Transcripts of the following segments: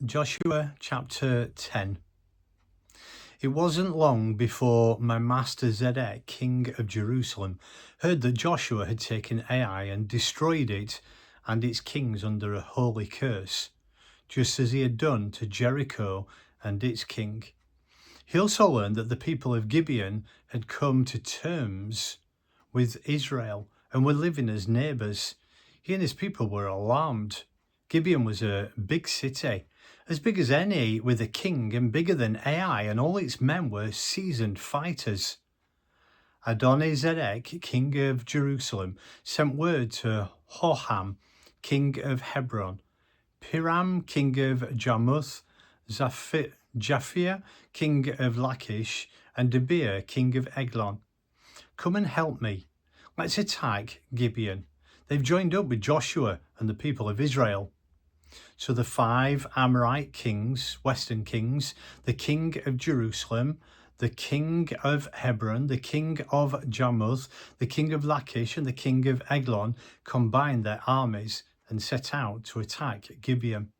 Joshua chapter 10. It wasn't long before My-Master-Zedek, king of Jerusalem, heard that Joshua had taken Ai and destroyed it and its kings under a holy curse, just as he had done to Jericho and its king. He also learned that the people of Gibeon had come to terms with Israel and were living as neighbours. He and his people were alarmed. Gibeon was a big city, as big as any, with a king, and bigger than Ai, and all its men were seasoned fighters. Adoni-Zedek, king of Jerusalem, sent word to Hoham, king of Hebron, Piram, king of Jarmuth, Japhia, king of Lachish, and Debir, king of Eglon. Come and help me. Let's attack Gibeon. They've joined up with Joshua and the people of Israel. So the 5 Amorite kings, western kings, the king of Jerusalem, the king of Hebron, the king of Jarmuth, the king of Lachish, and the king of Eglon combined their armies and set out to attack Gibeon.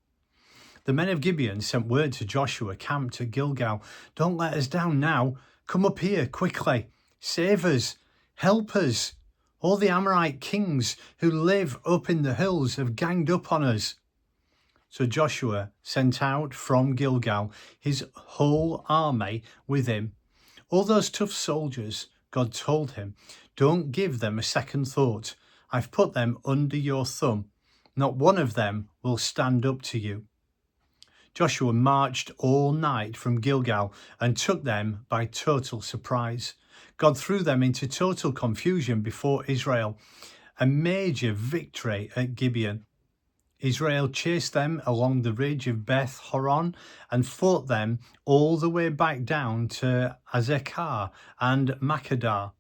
The men of Gibeon sent word to Joshua, camped at Gilgal, "Don't let us down now. Come up here quickly. Save us. Help us. All the Amorite kings who live up in the hills have ganged up on us." So Joshua sent out from Gilgal his whole army with him. All those tough soldiers, God told him, "Don't give them a second thought. I've put them under your thumb. Not one of them will stand up to you." Joshua marched all night from Gilgal and took them by total surprise. God threw them into total confusion before Israel. A major victory at Gibeon. Israel chased them along the ridge of Beth Horon and fought them all the way back down to Azekah and Makkedah.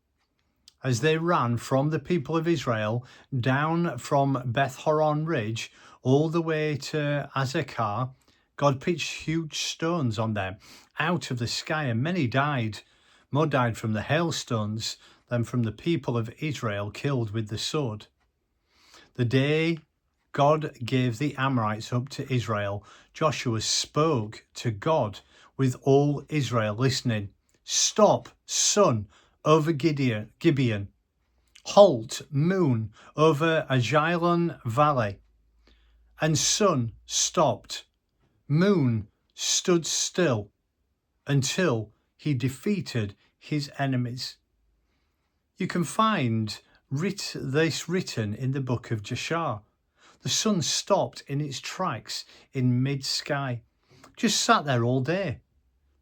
As they ran from the people of Israel down from Beth Horon ridge all the way to Azekah, God pitched huge stones on them out of the sky, and many died. More died from the hailstones than from the people of Israel killed with the sword. The day God gave the Amorites up to Israel, Joshua spoke to God with all Israel listening. "Stop, sun, over Gibeon. Halt, moon, over Aijalon Valley." And sun stopped. Moon stood still until he defeated his enemies. You can find this written in the Book of Jashar. The sun stopped in its tracks in mid-sky, just sat there all day.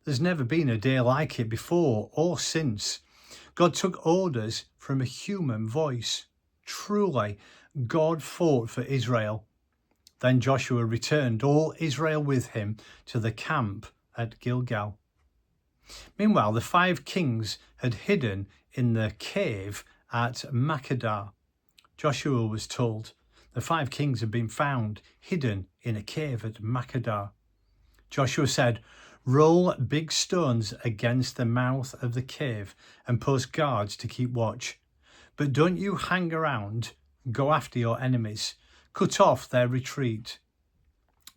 There's never been a day like it before or since. God took orders from a human voice. Truly, God fought for Israel. Then Joshua returned, all Israel with him, to the camp at Gilgal. Meanwhile, the 5 kings had hidden in the cave at Makkedah. Joshua was told, the 5 kings had been found hidden in a cave at Makkedah. Joshua said, "Roll big stones against the mouth of the cave and post guards to keep watch. But don't you hang around. Go after your enemies. Cut off their retreat.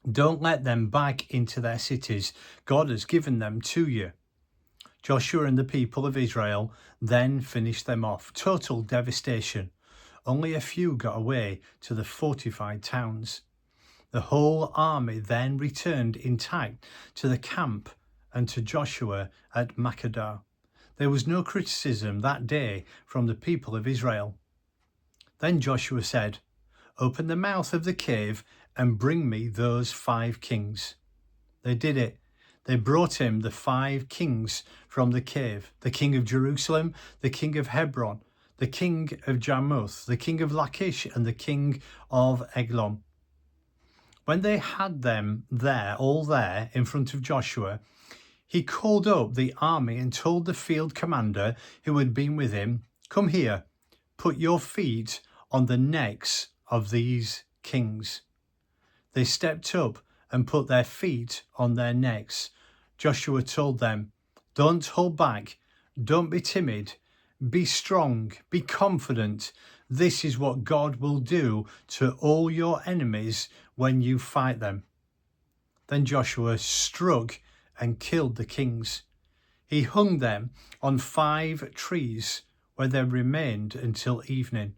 Don't let them back into their cities. God has given them to you." Joshua and the people of Israel then finished them off. Total devastation. Only a few got away to the fortified towns. The whole army then returned intact to the camp and to Joshua at Makkedah. There was no criticism that day from the people of Israel. Then Joshua said, "Open the mouth of the cave and bring me those 5 kings." They did it. They brought him the 5 kings from the cave, the king of Jerusalem, the king of Hebron, the king of Jarmuth, the king of Lachish, and the king of Eglon. When they had them all there in front of Joshua, he called up the army and told the field commander who had been with him, "Come here, put your feet on the necks of these kings." They stepped up and put their feet on their necks. Joshua told them, "Don't hold back, don't be timid. Be strong, be confident. This is what God will do to all your enemies when you fight them." Then Joshua struck and killed the kings. He hung them on 5 trees, where they remained until evening.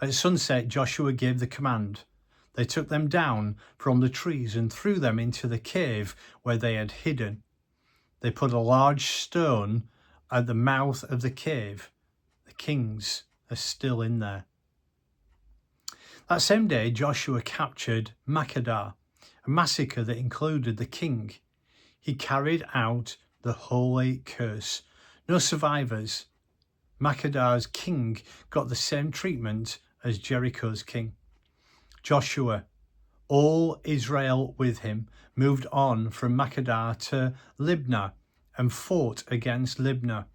At sunset Joshua gave the command. They took them down from the trees and threw them into the cave where they had hidden. They put a large stone at the mouth of the cave. The kings are still in there. That same day Joshua captured Makkedah, a massacre that included the king. He carried out the holy curse. No survivors. Makkedah's king got the same treatment as Jericho's king. Joshua, all Israel with him, moved on from Makkedah to Libnah and fought against Libnah.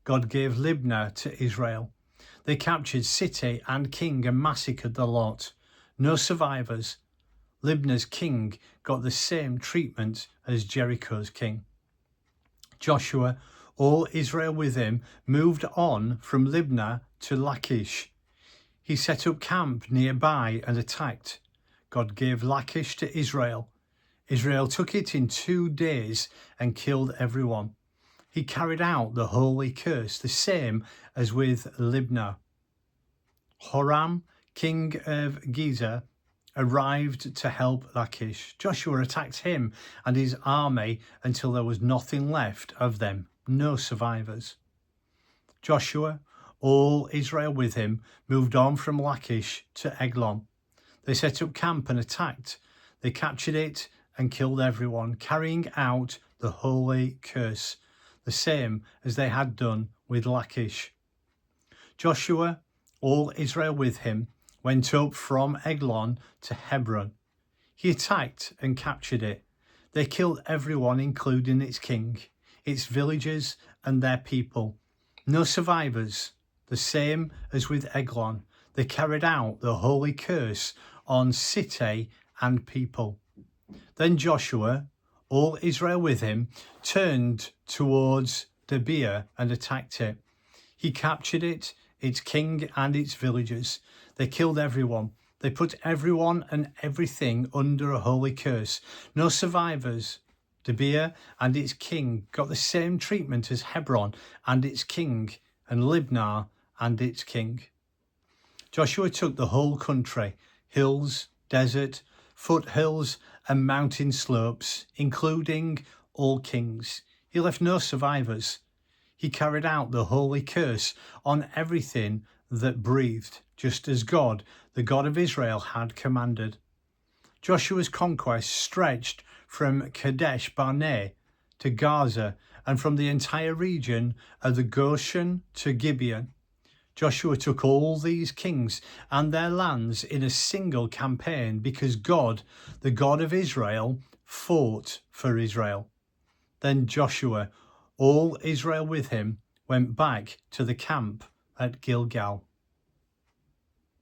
God gave Libnah to Israel. They captured city and king and massacred the lot. No survivors. Libnah's king got the same treatment as Jericho's king. Joshua, all Israel with him, moved on from Libnah to Lachish. He set up camp nearby and attacked. God gave Lachish to Israel. Israel took it in 2 days and killed everyone. He carried out the holy curse, the same as with Libnah. Horam, king of Gezer, arrived to help Lachish. Joshua attacked him and his army until there was nothing left of them, no survivors. Joshua, all Israel with him, moved on from Lachish to Eglon. They set up camp and attacked. They captured it and killed everyone, carrying out the holy curse, the same as they had done with Lachish. Joshua, all Israel with him, went up from Eglon to Hebron. He attacked and captured it. They killed everyone, including its king, its villagers and their people. No survivors, the same as with Eglon. They carried out the holy curse on city and people. Then Joshua, all Israel with him, turned towards Debir and attacked it. He captured it, its king and its villagers. They killed everyone. They put everyone and everything under a holy curse. No survivors. Debir and its king got the same treatment as Hebron and its king, and Libnah and its king. Joshua took the whole country, hills, desert, foothills and mountain slopes, including all kings. He left no survivors. He carried out the holy curse on everything that breathed, just as God, the God of Israel, had commanded. Joshua's conquest stretched from Kadesh Barnea to Gaza and from the entire region of the Goshen to Gibeon. Joshua took all these kings and their lands in a single campaign because God, the God of Israel, fought for Israel. Then Joshua, all Israel with him, went back to the camp at Gilgal.